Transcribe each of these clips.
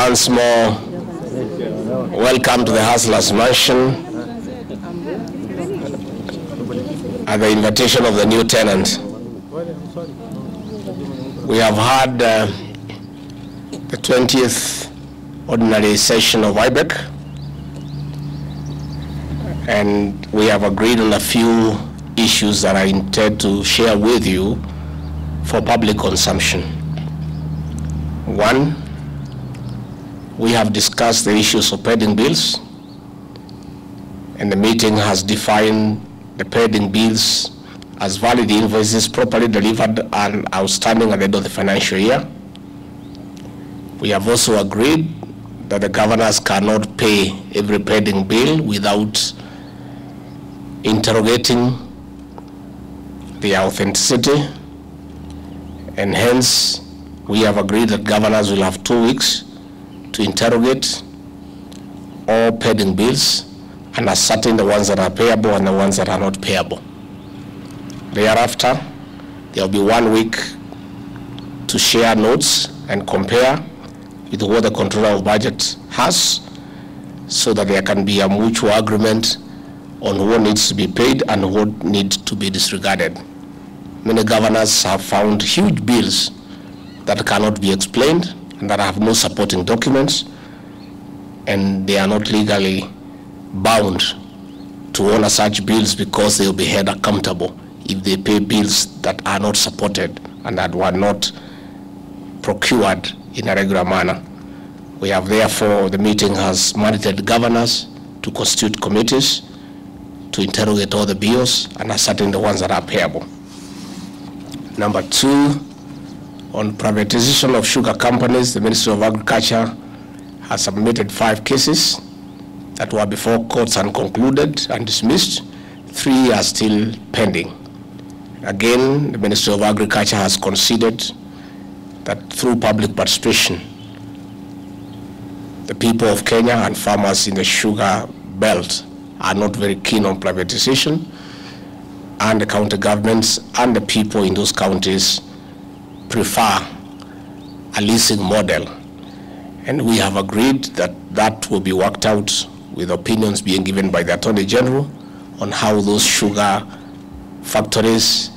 Once more, welcome to the Hustlers Mansion at the invitation of the new tenant. We have had the 20th ordinary session of IBEC, and we have agreed on a few issues that I intend to share with you for public consumption. One, we have discussed the issues of pending bills, and the meeting has defined the pending bills as valid invoices properly delivered and outstanding at the end of the financial year. We have also agreed that the governors cannot pay every pending bill without interrogating the authenticity, and hence we have agreed that governors will have 2 weeks to interrogate all pending bills and ascertain the ones that are payable and the ones that are not payable. Thereafter, there will be 1 week to share notes and compare with what the Controller of Budget has, so that there can be a mutual agreement on what needs to be paid and what needs to be disregarded. Many governors have found huge bills that cannot be explained and that have no supporting documents, and they are not legally bound to honor such bills because they will be held accountable if they pay bills that are not supported and that were not procured in a regular manner. We have therefore, the meeting has mandated governors to constitute committees to interrogate all the bills and ascertain the ones that are payable. Number 2, on privatization of sugar companies, the Ministry of Agriculture has submitted 5 cases that were before courts and concluded and dismissed. 3 are still pending. Again, the Ministry of Agriculture has considered that through public participation, the people of Kenya and farmers in the sugar belt are not very keen on privatization, and the county governments and the people in those counties prefer a leasing model. And we have agreed that that will be worked out with opinions being given by the Attorney General on how those sugar factories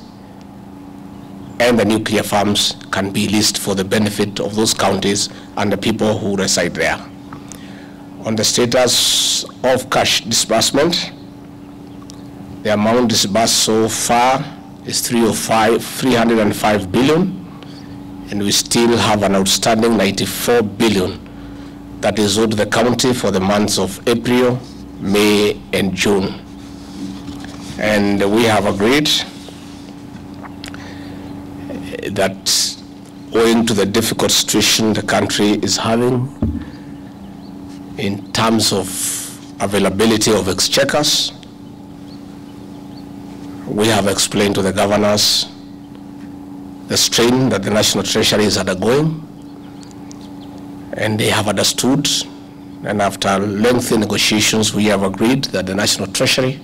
and the nuclear farms can be leased for the benefit of those counties and the people who reside there. On the status of cash disbursement, the amount disbursed so far is 305 billion, and we still have an outstanding 94 billion that is owed to the county for the months of April, May, and June. And we have agreed that owing to the difficult situation the country is having in terms of availability of exchequers, we have explained to the governors the strain that the National Treasury is undergoing, and they have understood, and after lengthy negotiations we have agreed that the National Treasury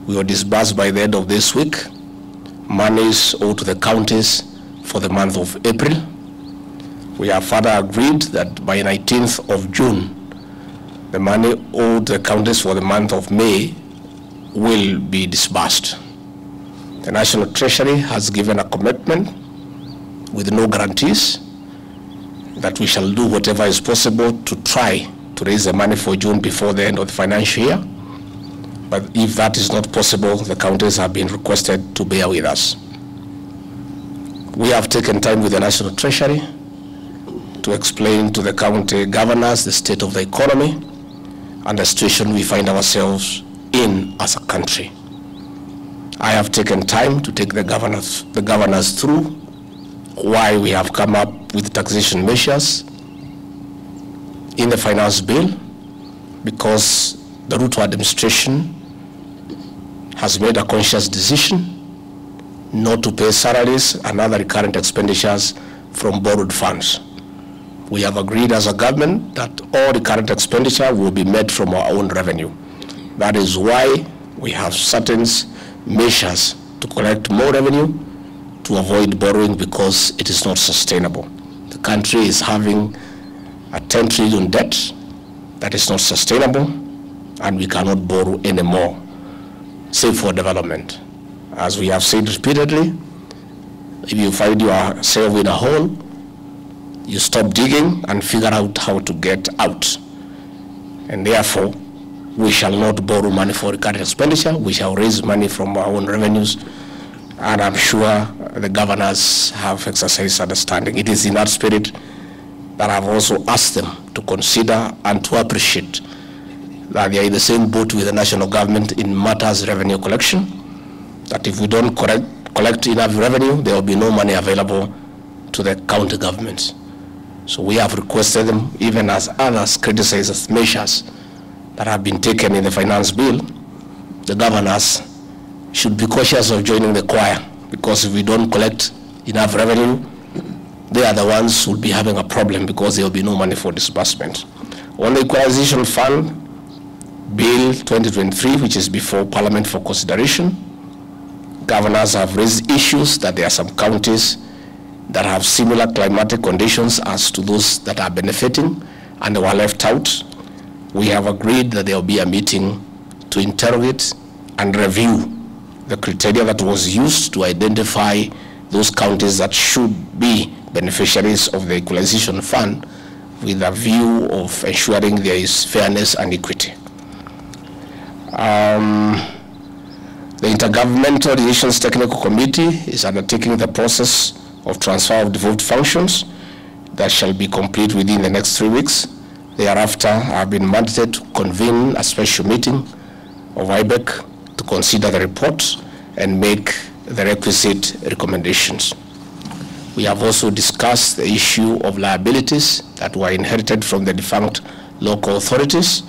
will disburse by the end of this week monies owed to the counties for the month of April. We have further agreed that by 19th of June, the money owed to the counties for the month of May will be disbursed. The National Treasury has given a commitment with no guarantees that we shall do whatever is possible to try to raise the money for June before the end of the financial year. But if that is not possible, the counties have been requested to bear with us. We have taken time with the National Treasury to explain to the county governors the state of the economy and the situation we find ourselves in as a country. I have taken time to take the governors through why we have come up with taxation measures in the finance bill, because the Ruto administration has made a conscious decision not to pay salaries and other recurrent expenditures from borrowed funds. We have agreed as a government that all recurrent expenditure will be made from our own revenue. That is why we have certain measures to collect more revenue to avoid borrowing, because it is not sustainable. The country is having a 10 trillion debt that is not sustainable, and we cannot borrow anymore, save for development. As we have said repeatedly, if you find yourself in a hole, you stop digging and figure out how to get out. And therefore, we shall not borrow money for recurrent expenditure. We shall raise money from our own revenues. And I'm sure the governors have exercised understanding. It is in that spirit that I've also asked them to consider and to appreciate that they are in the same boat with the national government in matters revenue collection, that if we don't collect enough revenue, there will be no money available to the county governments. So we have requested them, even as others criticize measures that have been taken in the finance bill, the governors should be cautious of joining the choir, because if we don't collect enough revenue, they are the ones who will be having a problem, because there will be no money for disbursement. On the Equalization Fund, Bill 2023, which is before Parliament for consideration, governors have raised issues that there are some counties that have similar climatic conditions as to those that are benefiting, and they were left out. We have agreed that there will be a meeting to interrogate and review the criteria that was used to identify those counties that should be beneficiaries of the Equalization Fund, with a view of ensuring there is fairness and equity. The Intergovernmental Relations Technical Committee is undertaking the process of transfer of devolved functions that shall be complete within the next 3 weeks. Thereafter, I have been mandated to convene a special meeting of IBEC to consider the report and make the requisite recommendations. We have also discussed the issue of liabilities that were inherited from the defunct local authorities,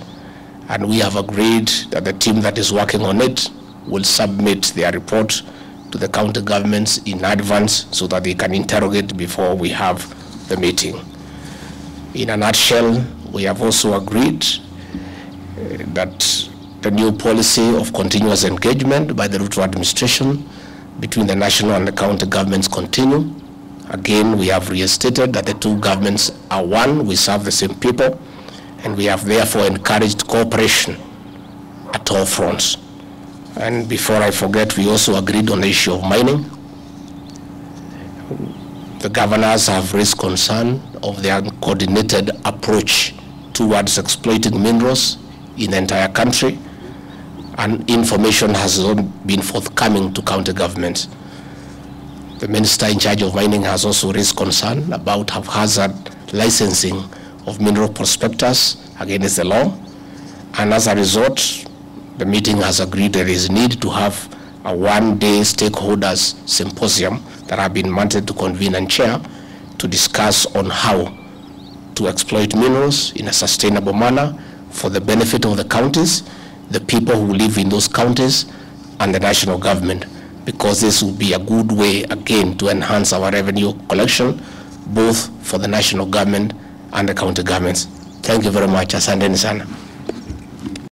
and we have agreed that the team that is working on it will submit their report to the county governments in advance so that they can interrogate before we have the meeting. In a nutshell, we have also agreed that the new policy of continuous engagement by the Ruto administration between the national and the county governments continue. Again, we have restated that the two governments are one, we serve the same people, and we have therefore encouraged cooperation at all fronts. And before I forget, we also agreed on the issue of mining. The governors have raised concern of their coordinated approach towards exploiting minerals in the entire country, and information has not been forthcoming to county governments. The minister in charge of mining has also raised concern about haphazard licensing of mineral prospectors against the law, and as a result, the meeting has agreed there is need to have a one-day stakeholders symposium that have been mandated to convene and chair to discuss on how to exploit minerals in a sustainable manner for the benefit of the counties, the people who live in those counties, and the national government, because this will be a good way, again, to enhance our revenue collection, both for the national government and the county governments. Thank you very much. Asanteni sana.